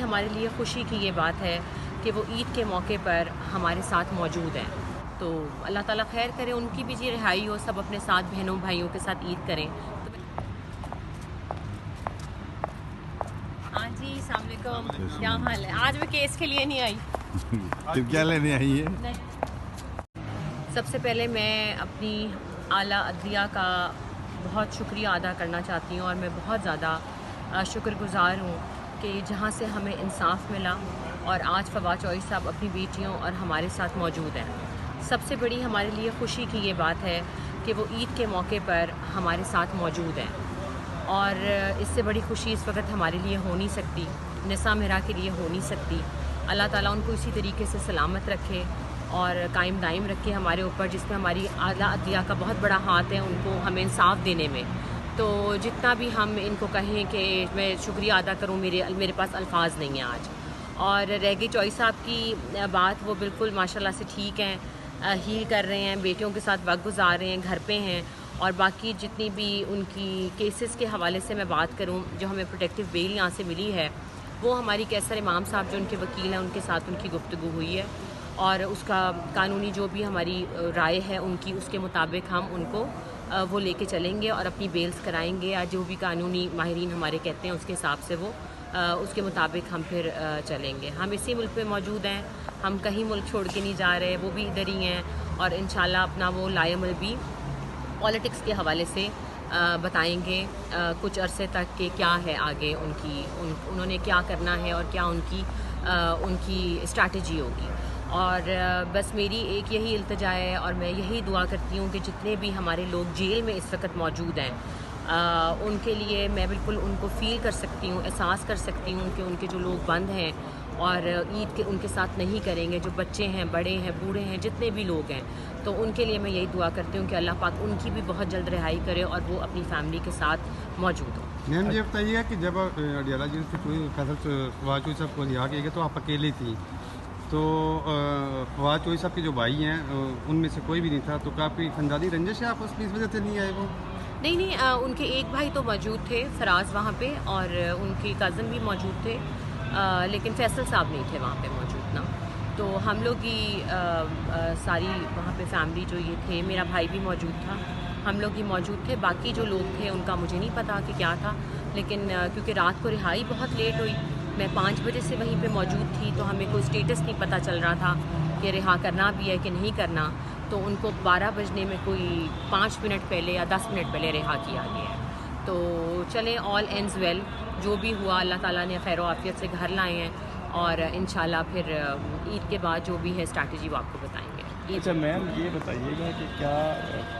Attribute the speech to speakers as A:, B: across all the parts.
A: ہمارے لیے خوشی کی یہ بات ہے کہ وہ عید کے موقع پر ہمارے ساتھ موجود ہیں. تو اللہ تعالیٰ خیر کرے، ان کی بھی جی رہائی ہو، سب اپنے ساتھ بہنوں بھائیوں کے ساتھ عید کریں. ہاں جی، السلام علیکم، کیا حال ہے؟ آج میں کیس کے لیے نہیں آئی.
B: کیا لینے آئی ہے؟
A: سب سے پہلے میں اپنی اعلیٰ عدلیہ کا بہت شکریہ ادا کرنا چاہتی ہوں، اور میں بہت زیادہ شکر گزار ہوں کہ جہاں سے ہمیں انصاف ملا اور آج فواد چوہدری صاحب اپنی بیٹیوں اور ہمارے ساتھ موجود ہیں. سب سے بڑی ہمارے لیے خوشی کی یہ بات ہے کہ وہ عید کے موقع پر ہمارے ساتھ موجود ہیں، اور اس سے بڑی خوشی اس وقت ہمارے لیے ہو نہیں سکتی، نساء مہرہ کے لیے ہو نہیں سکتی. اللہ تعالیٰ ان کو اسی طریقے سے سلامت رکھے اور قائم دائم رکھے ہمارے اوپر، جس میں ہماری اعلیٰ عدلیہ کا بہت بڑا ہاتھ ہے ان کو ہمیں انصاف دینے میں. تو جتنا بھی ہم ان کو کہیں کہ میں شکریہ ادا کروں، میرے پاس الفاظ نہیں ہیں آج. اور رہ گئی چوہدری صاحب کی بات، وہ بالکل ماشاءاللہ سے ٹھیک ہیں، ہیل کر رہے ہیں، بیٹیوں کے ساتھ وقت گزار رہے ہیں، گھر پہ ہیں. اور باقی جتنی بھی ان کی کیسز کے حوالے سے میں بات کروں، جو ہمیں پروٹیکٹیو بیل یہاں سے ملی ہے، وہ ہماری کیسر امام صاحب جو ان کے وکیل ہیں ان کے ساتھ ان کی گفتگو ہوئی ہے، اور اس کا قانونی جو بھی ہماری رائے ہے ان کی، اس کے مطابق ہم ان کو وہ لے کے چلیں گے اور اپنی بیلز کرائیں گے، یا جو بھی قانونی ماہرین ہمارے کہتے ہیں اس کے حساب سے وہ اس کے مطابق ہم پھر چلیں گے. ہم اسی ملک پہ موجود ہیں، ہم کہیں ملک چھوڑ کے نہیں جا رہے، وہ بھی ادھر ہی ہیں، اور انشاءاللہ اپنا وہ لائے عمل بھی پالیٹکس کے حوالے سے بتائیں گے کچھ عرصے تک کہ کیا ہے آگے انہوں نے کیا کرنا ہے اور کیا ان کی اسٹریٹجی ہوگی. اور بس میری ایک یہی التجا ہے، اور میں یہی دعا کرتی ہوں کہ جتنے بھی ہمارے لوگ جیل میں اس وقت موجود ہیں، ان کے لیے میں بالکل ان کو فیل کر سکتی ہوں، احساس کر سکتی ہوں کہ ان کے جو لوگ بند ہیں اور عید کے ان کے ساتھ نہیں کریں گے، جو بچے ہیں، بڑے ہیں، بوڑھے ہیں، جتنے بھی لوگ ہیں، تو ان کے لیے میں یہی دعا کرتی ہوں کہ اللہ پاک ان کی بھی بہت جلد رہائی کرے اور وہ اپنی فیملی کے ساتھ موجود ہوں.
C: میم یہ بتائیے گا کہ جب اڈیالہ جیل سے فواد چوہدری صاحب کو رہا کیا گیا تو آپ اکیلی تھیں، تو فواد چوہدری صاحب کے جو بھائی ہیں ان میں سے کوئی بھی نہیں تھا، تو کافی خاندانی رنجش ہے آپس میں، اس وجہ سے نہیں آئے وہ؟
A: نہیں، ان کے ایک بھائی تو موجود تھے فراز وہاں پہ، اور ان کے کزن بھی موجود تھے، لیکن فیصل صاحب نہیں تھے وہاں پہ موجود نا. تو ہم لوگ ہی ساری وہاں پہ فیملی جو یہ تھے، میرا بھائی بھی موجود تھا، ہم لوگ ہی موجود تھے. باقی جو لوگ تھے ان کا مجھے نہیں پتا کہ کیا تھا، لیکن کیونکہ رات کو رہائی بہت لیٹ ہوئی، میں 5 بجے سے وہیں پہ موجود تھی، تو ہمیں کوئی اسٹیٹس نہیں پتہ چل رہا تھا کہ رہا کرنا بھی ہے کہ نہیں کرنا. تو ان کو 12 بجنے میں کوئی 5 منٹ پہلے یا 10 منٹ پہلے رہا کیا گیا ہے. تو چلیں، آل اینڈز ویل، جو بھی ہوا اللہ تعالیٰ نے خیر و عافیت سے گھر لائے ہیں، اور انشاءاللہ پھر عید کے بعد جو بھی ہے اسٹریٹجی وہ آپ کو بتائیں گے.
D: اچھا میم، یہ بتائیے گا کہ کیا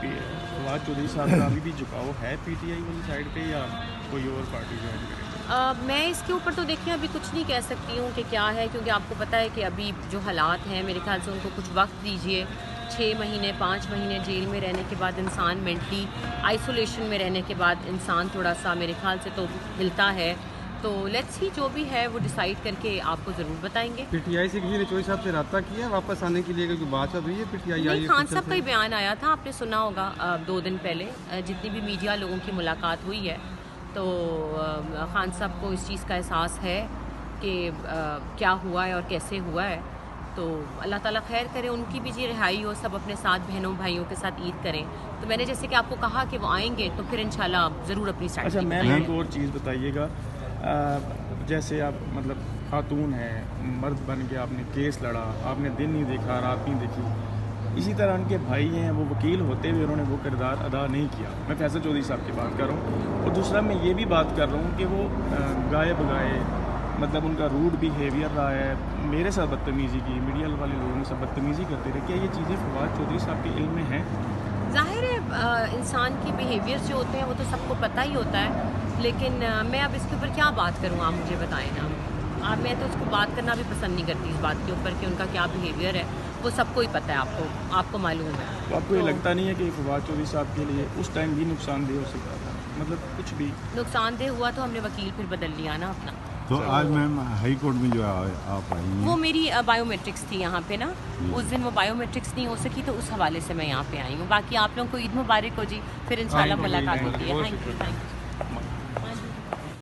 D: فواد چوہدری صاحب کا ابھی بھی جھکاؤ ہے پی ٹی آئی والی سائڈ پہ، یا کوئی اور پارٹی جوائن کرے گا؟
A: میں اس کے اوپر تو دیکھیں ابھی کچھ نہیں کہہ سکتی ہوں کہ کیا ہے، کیونکہ آپ کو پتہ ہے کہ ابھی جو حالات ہیں، میرے خیال سے ان کو کچھ وقت دیجیے. 6 مہینے 5 مہینے جیل میں رہنے کے بعد انسان مینٹلی آئسولیشن میں رہنے کے بعد انسان تھوڑا سا میرے خیال سے تو ہلتا ہے. تو لیٹس سی جو بھی ہے وہ ڈیسائیڈ کر کے آپ کو ضرور بتائیں گے.
C: پی ٹی آئی سے کسی نے چوہدری صاحب سے رابطہ کیا واپس آنے کے لیے، کوئی بات ہوئی ہے پی ٹی آئی؟
A: نہیں، خان صاحب کا ہی بیان آیا تھا، آپ نے سنا ہوگا 2 دن پہلے جتنی بھی میڈیا لوگوں کی ملاقات ہوئی ہے، تو خان صاحب کو اس چیز کا احساس ہے کہ کیا ہوا ہے اور کیسے ہوا ہے. تو اللہ تعالیٰ خیر کرے، ان کی بھی جی رہائی ہو، سب اپنے ساتھ بہنوں بھائیوں کے ساتھ عید کریں. تو میں نے جیسے کہ آپ کو کہا کہ وہ آئیں گے تو پھر انشاءاللہ ضرور اپنی اسٹریٹجی.
D: اچھا میم، ایک اور چیز بتائیے گا، جیسے آپ مطلب خاتون ہیں، مرد بن کے آپ نے کیس لڑا، آپ نے دن نہیں دیکھا، رات نہیں دیکھی، اسی طرح ان کے بھائی ہیں، وہ وکیل ہوتے ہوئے انہوں نے وہ کردار ادا نہیں کیا. میں فیصل چوہدری صاحب کی بات کر رہا ہوں. اور دوسرا میں یہ بھی بات کر رہا ہوں کہ وہ گائے بگائے، مطلب ان کا روڈ بیہیویئر رہا ہے، میرے ساتھ بدتمیزی کی، میڈیا والے لوگوں سے بدتمیزی کرتے رہے. کیا یہ چیزیں فواد چوہدری صاحب کے علم میں ہیں؟
A: ظاہر ہے انسان کی بیہیویئر جو ہوتے ہیں وہ تو سب کو پتہ ہی ہوتا ہے، لیکن میں اب اس کے اوپر کیا بات کروں، آپ مجھے بتائیں نا. میں تو اس کو بات کرنا بھی پسند نہیں کرتی اس بات کے اوپر کہ ان کا کیا بیہیویئر ہے، وہ سب کو ہی پتہ ہے، آپ کو معلوم ہے.
D: تو آپ کو یہ لگتا نہیں ہے کہ فواد چوہدری صاحب کے لیے اس ٹائم بھی نقصان دہ ہو سکتا تھا؟ مطلب کچھ بھی
A: نقصان دہ ہوا تو ہم نے وکیل پھر بدل لیا نا اپنا.
B: تو آج میم ہائی کورٹ میں جو آپ آئی ہیں،
A: وہ میری بایو میٹرکس تھی یہاں پہ نا، اس دن وہ بایو میٹرکس نہیں ہو سکی تو اس حوالے سے میں یہاں پہ آئی ہوں. باقی آپ لوگوں کو عید مبارک ہو جی، پھر انشاءاللہ ملاقات ہوتی ہے. Thank you.